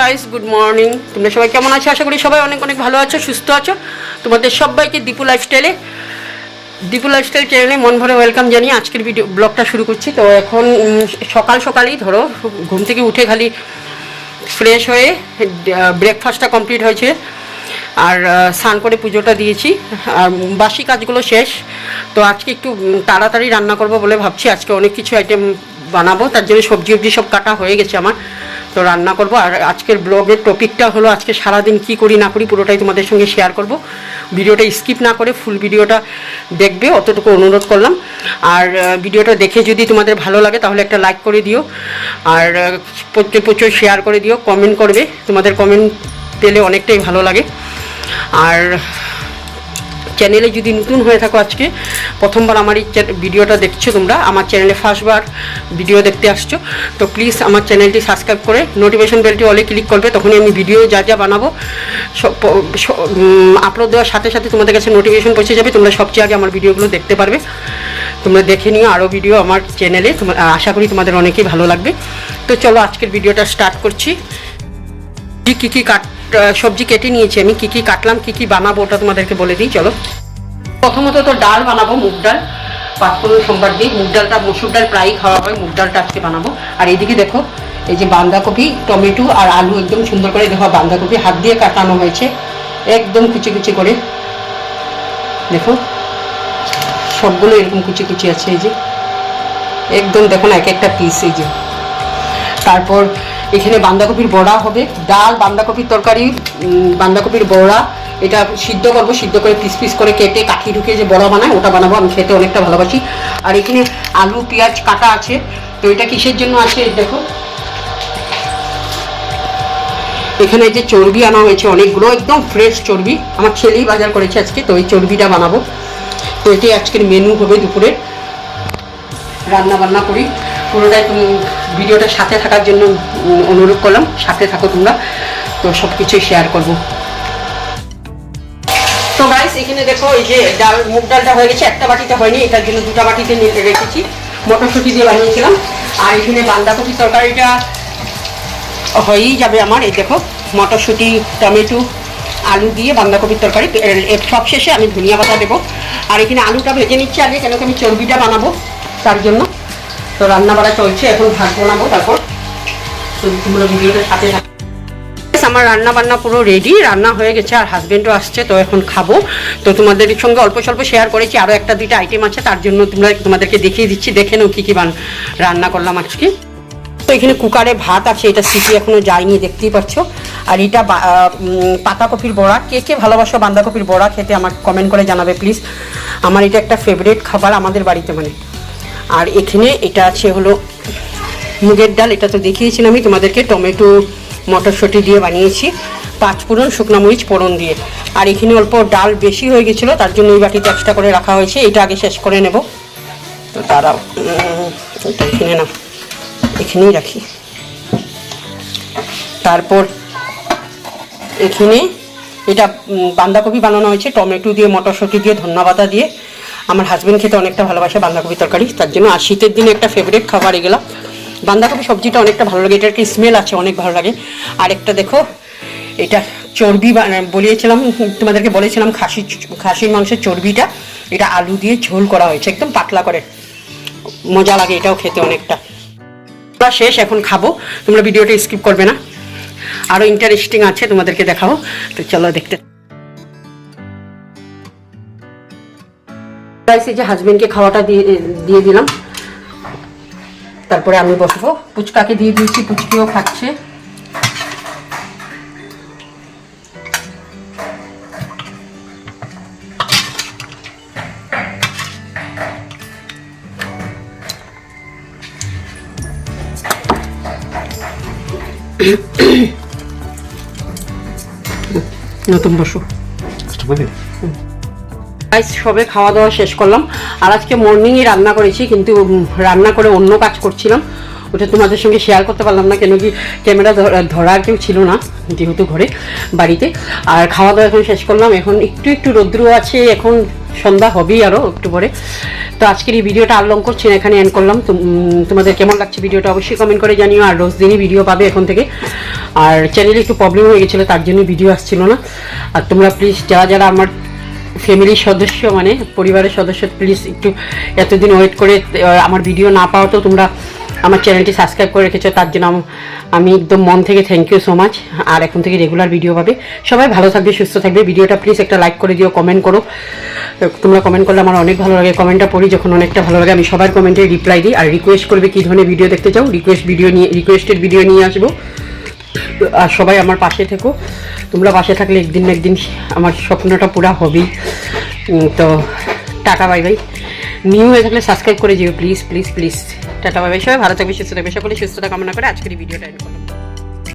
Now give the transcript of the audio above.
Guys, good morning. তোমরা সবাই কেমন আছো? আশা করি সবাই অনেক অনেক ভালো আছো, সুস্থ আছো। তোমাদের সবাইকে দীপু লাইফস্টাইল চ্যানেলে মন ভরে ওয়েলকাম জানিয়ে আজকের ব্লগটা শুরু করছি। তো এখন সকালই ধরো ঘুম থেকে উঠে খালি ফ্রেশ হয়ে ব্রেকফাস্টটা কমপ্লিট হয়েছে, আর স্নান করে পুজোটা দিয়েছি, আর বাসি কাজগুলো শেষ। তো আজকে একটু তাড়াতাড়ি রান্না করব বলে ভাবছি। আজকে অনেক কিছু আইটেম বানাবো, তার জন্য সবজি সব কাটা হয়ে গেছে আমার। তো রান্না করব। আর আজকের ব্লগের টপিকটা হলো আজকে সারাদিন কি করি না করি পুরোটাই তোমাদের সঙ্গে শেয়ার করব। ভিডিওটা স্কিপ না করে ফুল ভিডিওটা দেখবে, অতটুকু অনুরোধ করলাম। আর ভিডিওটা দেখে যদি তোমাদের ভালো লাগে তাহলে একটা লাইক করে দিও, আর প্রচুর শেয়ার করে দিও, কমেন্ট করবে। তোমাদের কমেন্ট পেলে অনেকটাই ভালো লাগে। আর চ্যানেলে যদি নতুন হয়ে থাকো, আজকে প্রথমবার আমার এই ভিডিওটা দেখছো, তোমরা আমার চ্যানেলে ফার্স্টবার ভিডিও দেখতে আসছো, তো প্লিজ আমার চ্যানেলটি সাবস্ক্রাইব করে নোটিফিকেশন বেলটি অলে ক্লিক করবে। তখনই আমি ভিডিও যা বানাবো সব আপলোড দেওয়ার সাথে সাথে তোমাদের কাছে নোটিফিকেশন পৌঁছে যাবে। তোমরা সবচেয়ে আগে আমার ভিডিওগুলো দেখতে পারবে। তোমরা দেখে নিও আরও ভিডিও আমার চ্যানেলে, আশা করি তোমাদের অনেকেই ভালো লাগবে। তো চলো আজকের ভিডিওটা স্টার্ট করছি। কী সবজি কেটে নিয়েছি আমি, কী কাটলাম, কী বানাবো ওটা তোমাদেরকে বলে দিই। চলো, প্রথমত তো ডাল বানাবো, মুগ ডাল। পাঁচফোড়ন সোমবার দিয়ে মুগ ডালটা, মসুর ডাল প্রায়ই খাওয়া হয়, মুগ ডালটা আজকে বানাবো। আর এইদিকে দেখো, এই যে বাঁধাকপি, টমেটো আর আলু একদম সুন্দর করে দেখো, বাঁধাকপি হাত দিয়ে কাটানো হয়েছে একদম কুচি করে। দেখো সবগুলো এরকম কুচি আছে, এই যে একদম দেখো না, এক একটা পিস। এই যে তারপর এখানে বাঁধাকপির বড়া হবে, ডাল, বাঁধাকপির তরকারি, বাঁধাকপির বড়া। এটা সিদ্ধ করবো, সিদ্ধ করে পিস করে কেটে কাঠি ঢুকিয়ে যে বড়া বানায় ওটা বানাবো। আমি খেতে অনেকটা ভালোবাসি। আর এখানে আলু পেঁয়াজ কাটা আছে। তো এটা কিসের জন্য আছে দেখো, এখানে যে চর্বি আনা হয়েছে অনেকগুলো, একদম ফ্রেশ চর্বি, আমার ছেলেই বাজার করেছে আজকে। তো ওই চর্বিটা বানাবো। তো এটাই আজকের মেনু হবে দুপুরে। রান্না বান্না করি পুরোটাই, তুমি ভিডিওটা সাথে থাকার জন্য অনুরোধ করলাম, সাথে থাকো তোমরা। তো সব কিছুই শেয়ার করবো। তো গাইস, এখানে দেখো এই যে ডাল, মুগ ডালটা হয়ে গেছে, একটা বাটিতে হয়নি, এটার জন্য দুটা বাটিতে রেখেছি। মটরশুঁটি দিয়ে বানিয়েছিলাম। আর এখানে বাঁধাকপি তরকারিটা হয়েই যাবে আমার। এই দেখো মটরশুঁটি, টমেটো, আলু দিয়ে বাঁধাকপির তরকারি। সব শেষে আমি ধনিয়া পাতা দেবো। আর এখানে আলুটা ভেজে নিচ্ছি আগে, কেন কি আমি চর্বিটা বানাবো তার জন্য। তো রান্না বাড়া চলছে, এখন ভাত বানাবো। তারপর তোমরা ভিডিওটার সাথে থাকো। আমার রান্না বান্না পুরো রেডি, রান্না হয়ে গেছে, আর হাজবেন্ডও আসছে। তো এখন খাবো। তো তোমাদের সঙ্গে অল্প স্বল্প শেয়ার করেছি, আরও একটা দুইটা আইটেম আছে, তার জন্য তোমাদেরকে দেখিয়ে দিচ্ছি। দেখে নাও কী রান্না করলাম আজকে। তো এখানে কুকারে ভাত আছে, এটা সিটি এখনো যায়নি, দেখতেই পাচ্ছ। আর এটা পাতাকপির বড়া। কে ভালোবাসো বাঁধাকপির বড়া খেতে আমার কমেন্ট করে জানাবে প্লিজ। আমার এটা একটা ফেভারিট খাবার আমাদের বাড়িতে মানে। আর এখানে এটা আছে হলো মুগের ডাল, এটা তো দেখিয়েছিলাম আমি তোমাদেরকে, টমেটো মটরশুঁটি দিয়ে বানিয়েছি, পাঁচফোড়ন শুকনো মরিচ ফোড়ন দিয়ে। আর এখানে অল্প ডাল বেশি হয়ে গেছিলো, তার জন্য এই বাটিতে এক্সট্রা করে রাখা হয়েছে। এটা আগে শেষ করে নেব। তো তারাও এটা এখানে না, এখানেই রাখি। তারপর এখানে এটা বাঁধাকপি বানানো হয়েছে, টমেটো দিয়ে, মটরশুঁটি দিয়ে, ধনিয়া পাতা দিয়ে। আমার হাজবেন্ড খেতে অনেকটা ভালোবাসে বাঁধাকপি তরকারি, তার জন্য। আর শীতের দিনে একটা ফেভারিট খাবার এগুলো। বাঁধাকপি সবজিটা অনেকটা ভালো লাগে, এটার কি স্মেল আছে, অনেক ভালো লাগে। আর একটা দেখো, এটা চর্বি তোমাদেরকে বলেছিলাম, খাসির মাংসের চর্বিটা, এটা আলু দিয়ে ঝোল করা হয়েছে, একদম পাতলা করে, মজা লাগে এটাও খেতে অনেকটা। শেষ, এখন খাবো। তোমরা ভিডিওটা স্কিপ করবে না, আরও ইন্টারেস্টিং আছে, তোমাদেরকে দেখাবো। তো চলো দেখতে। এই যে হাজবেন্ডকে খাওয়াটা দিয়ে দিলাম, তারপরে আমি বসবো। পুচকাকে দিয়ে দিয়েছি, পুচকিও খাচ্ছে। নতুন বসো। সবে খাওয়া দাওয়া শেষ করলাম। আর আজকে মর্নিংয়ে রান্না করেছি, কিন্তু রান্না করে অন্য কাজ করছিলাম, ওটা তোমাদের সঙ্গে শেয়ার করতে পারলাম না, কেন কি ক্যামেরা ধরার কেউ ছিল না যেহেতু ঘরে বাড়িতে। আর খাওয়া দাওয়া এখন শেষ করলাম। এখন একটু রৌদ্র আছে, এখন সন্ধ্যা হবেই আরও একটু পরে। তো আজকের এই ভিডিওটা আর লং করছি না, এখানে এন্ড করলাম। তোমাদের কেমন লাগছে ভিডিওটা অবশ্যই কমেন্ট করে জানিও। আর রোজ দিনই ভিডিও পাবে এখন থেকে। আর চ্যানেলে একটু প্রবলেম হয়ে গেছিলো, তার জন্য ভিডিও আসছিল না। আর তোমরা প্লিজ যারা যারা আমার ফ্যামিলির সদস্য মানে পরিবারের সদস্য, প্লিজ একটু এতদিন ওয়েট করে আমার ভিডিও না পাওয়া, তো তোমরা আমার চ্যানেলটি সাবস্ক্রাইব করে রেখেছো, তার জন্য আমি একদম মন থেকে থ্যাংক ইউ সো মাচ। আর এখন থেকে রেগুলার ভিডিও পাবে। সবাই ভালো থাকবে, সুস্থ থাকবে। ভিডিওটা প্লিজ একটা লাইক করে দিও, কমেন্ট করো। তোমরা কমেন্ট করলে আমার অনেক ভালো লাগে। কমেন্টটা পড়ি যখন অনেকটা ভালো লাগে, আমি সবার কমেন্টে রিপ্লাই দিই। আর রিকোয়েস্ট করবে কী ধরনের ভিডিও দেখতে চাও, রিকোয়েস্টেড ভিডিও নিয়ে আসবো। আর সবাই আমার পাশে থেকো। তোমরা পাশে থাকলে একদিন না একদিন আমার স্বপ্নটা পুরা হবেই। তো টাটা বাই বাই। নিউ হয়ে থাকলে সাবস্ক্রাইব করে যেও please please please. Tata bye bye. সবাই ভালো থাকবে, সুস্থ থাকবে। সকলে সুস্থতা কামনা করে আজকের এই ভিডিওটা এন্ড করলাম।